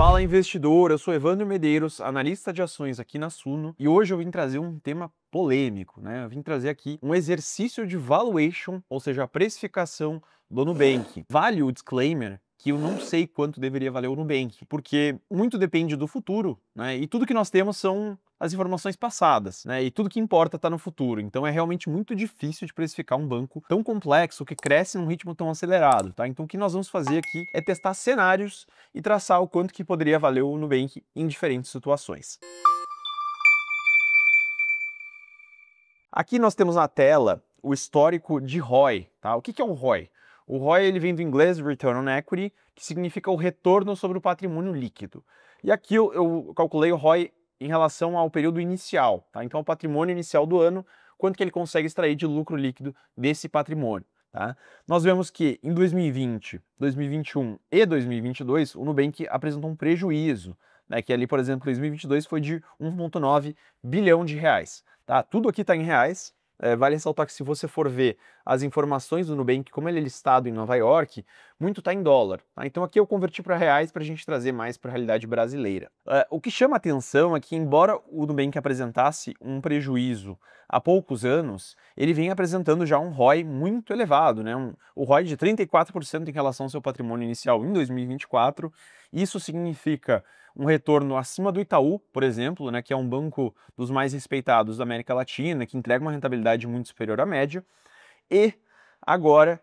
Fala investidor, eu sou Evandro Medeiros, analista de ações aqui na Suno, e hoje eu vim trazer um tema polêmico, né? Eu vim trazer aqui um exercício de valuation, ou seja, a precificação do Nubank. Vale o disclaimer que eu não sei quanto deveria valer o Nubank, porque muito depende do futuro, né? E tudo que nós temos são as informações passadas, né? E tudo que importa está no futuro. Então é realmente muito difícil de precificar um banco tão complexo que cresce num ritmo tão acelerado, tá? Então o que nós vamos fazer aqui é testar cenários e traçar o quanto que poderia valer o Nubank em diferentes situações. Aqui nós temos na tela o histórico de ROI, tá? O que é um ROI? O ROI ele vem do inglês Return on Equity, que significa o retorno sobre o patrimônio líquido. E aqui eu calculei o ROI em relação ao período inicial, tá? Então o patrimônio inicial do ano, quanto que ele consegue extrair de lucro líquido desse patrimônio, tá? Nós vemos que em 2020, 2021 e 2022, o Nubank apresentou um prejuízo, né? Que ali, por exemplo, 2022 foi de 1,9 bilhão de reais. Tá? Tudo aqui está em reais. Vale ressaltar que se você for ver as informações do Nubank, como ele é listado em Nova York, muito está em dólar. Tá? Então aqui eu converti para reais para a gente trazer mais para a realidade brasileira. O que chama atenção é que, embora o Nubank apresentasse um prejuízo há poucos anos, ele vem apresentando já um ROI muito elevado, né? O ROI de 34% em relação ao seu patrimônio inicial em 2024. Isso significa um retorno acima do Itaú, por exemplo, né, que é um banco dos mais respeitados da América Latina, que entrega uma rentabilidade muito superior à média. E agora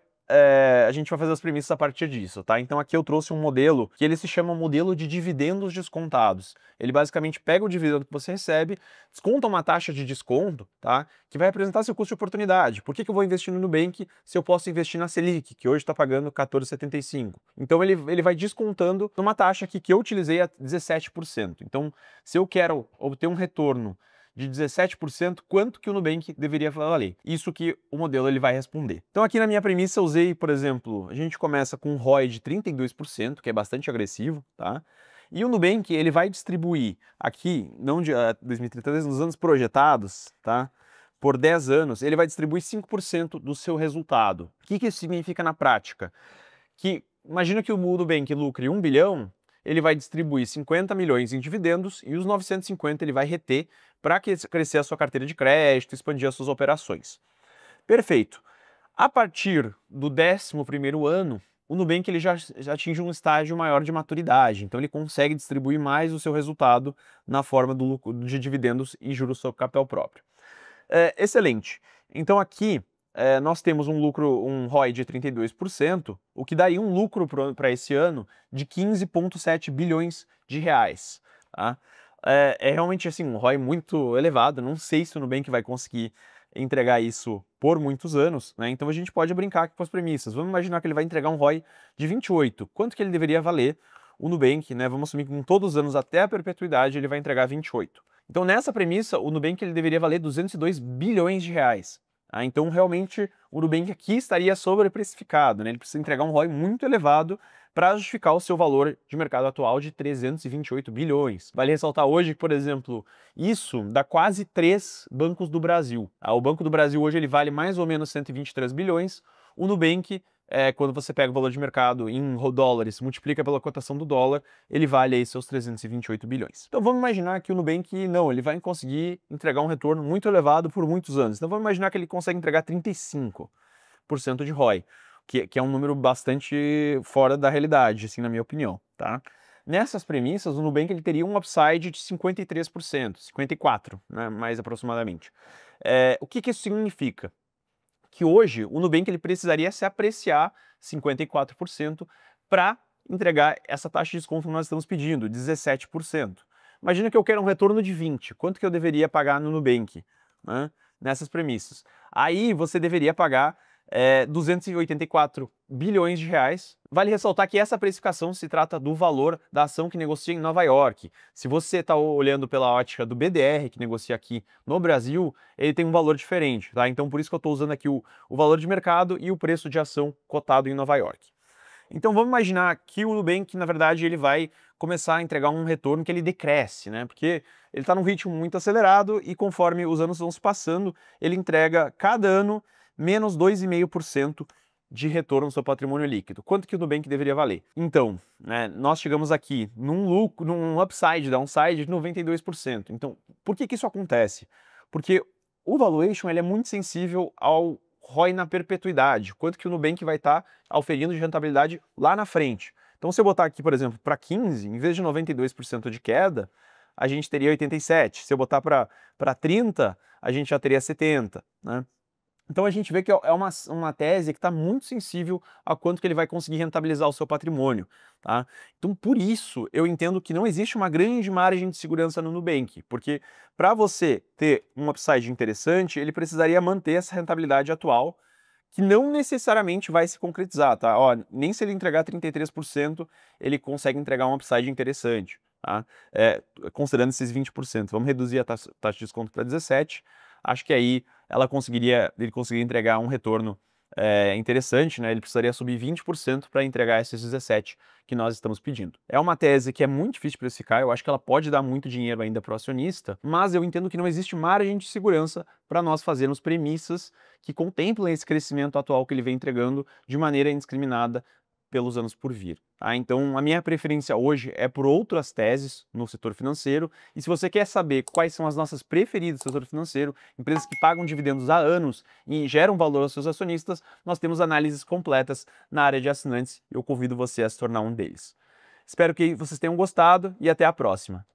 a gente vai fazer as premissas a partir disso, tá? Então aqui eu trouxe um modelo que ele se chama modelo de dividendos descontados. Ele basicamente pega o dividendo que você recebe, desconta uma taxa de desconto, tá? Que vai apresentar seu custo de oportunidade. Por que eu vou investir no Nubank se eu posso investir na Selic, que hoje está pagando 14,75? Então ele vai descontando numa taxa aqui que eu utilizei a 17%. Então, se eu quero obter um retorno de 17%, quanto que o Nubank deveria valer? Isso que o modelo ele vai responder. Então aqui na minha premissa eu usei, por exemplo, a gente começa com um ROI de 32%, que é bastante agressivo, tá? E o Nubank ele vai distribuir aqui, não de 2030, nos anos projetados, tá? Por 10 anos, ele vai distribuir 5% do seu resultado. O que isso significa na prática? Que imagina que o Nubank lucre 1 bilhão, ele vai distribuir 50 milhões em dividendos e os 950 ele vai reter para crescer a sua carteira de crédito, expandir as suas operações. Perfeito. A partir do 11º ano, o Nubank ele já atinge um estágio maior de maturidade, então ele consegue distribuir mais o seu resultado na forma de dividendos e juros sobre capital próprio. Excelente. Então aqui nós temos um ROI de 32%, o que daria um lucro para esse ano de 15,7 bilhões de reais. Tá? É realmente assim, um ROI muito elevado, não sei se o Nubank vai conseguir entregar isso por muitos anos, né? Então a gente pode brincar aqui com as premissas. Vamos imaginar que ele vai entregar um ROI de 28. Quanto que ele deveria valer o Nubank, né? Vamos assumir que com todos os anos até a perpetuidade ele vai entregar 28. Então nessa premissa, o Nubank ele deveria valer 202 bilhões de reais. Então, realmente, o Nubank aqui estaria sobreprecificado, né? Ele precisa entregar um ROI muito elevado para justificar o seu valor de mercado atual de 328 bilhões. Vale ressaltar hoje que, por exemplo, isso dá quase 3 bancos do Brasil. O Banco do Brasil hoje ele vale mais ou menos 123 bilhões. O Nubank, quando você pega o valor de mercado em dólares, multiplica pela cotação do dólar, ele vale aí seus 328 bilhões. Então vamos imaginar que o Nubank, não, ele vai conseguir entregar um retorno muito elevado por muitos anos. Então vamos imaginar que ele consegue entregar 35% de ROI, que é um número bastante fora da realidade, assim, na minha opinião, tá? Nessas premissas, o Nubank ele teria um upside de 53%, 54%, né, mais aproximadamente. O que isso significa? Que hoje o Nubank ele precisaria se apreciar 54% para entregar essa taxa de desconto que nós estamos pedindo, 17%. Imagina que eu quero um retorno de 20%, quanto que eu deveria pagar no Nubank, né, nessas premissas? Aí você deveria pagar 284 bilhões de reais. Vale ressaltar que essa precificação se trata do valor da ação que negocia em Nova York. Se você está olhando pela ótica do BDR, que negocia aqui no Brasil, ele tem um valor diferente, tá? Então por isso que eu estou usando aqui o valor de mercado e o preço de ação cotado em Nova York. Então vamos imaginar que o Nubank, na verdade, ele vai começar a entregar um retorno que ele decresce, né? Porque ele está num ritmo muito acelerado e conforme os anos vão se passando, ele entrega cada ano menos 2,5% de retorno no seu patrimônio líquido. Quanto que o Nubank deveria valer? Então, né, nós chegamos aqui num lucro, num upside, downside de 92%. Então, por que que isso acontece? Porque o valuation ele é muito sensível ao ROI na perpetuidade, quanto que o Nubank vai estar auferindo de rentabilidade lá na frente. Então, se eu botar aqui, por exemplo, para 15, em vez de 92% de queda, a gente teria 87. Se eu botar para 30, a gente já teria 70, né? Então a gente vê que é uma tese que está muito sensível a quanto que ele vai conseguir rentabilizar o seu patrimônio, tá? Então por isso eu entendo que não existe uma grande margem de segurança no Nubank, porque para você ter um upside interessante, ele precisaria manter essa rentabilidade atual, que não necessariamente vai se concretizar, tá? Ó, nem se ele entregar 33%, ele consegue entregar um upside interessante, tá? Considerando esses 20%. Vamos reduzir a taxa de desconto para 17%. Acho que aí ele conseguiria entregar um retorno interessante, né? Ele precisaria subir 20% para entregar esses 17% que nós estamos pedindo. É uma tese que é muito difícil de precificar, eu acho que ela pode dar muito dinheiro ainda para o acionista, mas eu entendo que não existe margem de segurança para nós fazermos premissas que contemplem esse crescimento atual que ele vem entregando de maneira indiscriminada pelos anos por vir. Tá? Então, a minha preferência hoje é por outras teses no setor financeiro, e se você quer saber quais são as nossas preferidas no setor financeiro, empresas que pagam dividendos há anos e geram valor aos seus acionistas, nós temos análises completas na área de assinantes e eu convido você a se tornar um deles. Espero que vocês tenham gostado e até a próxima.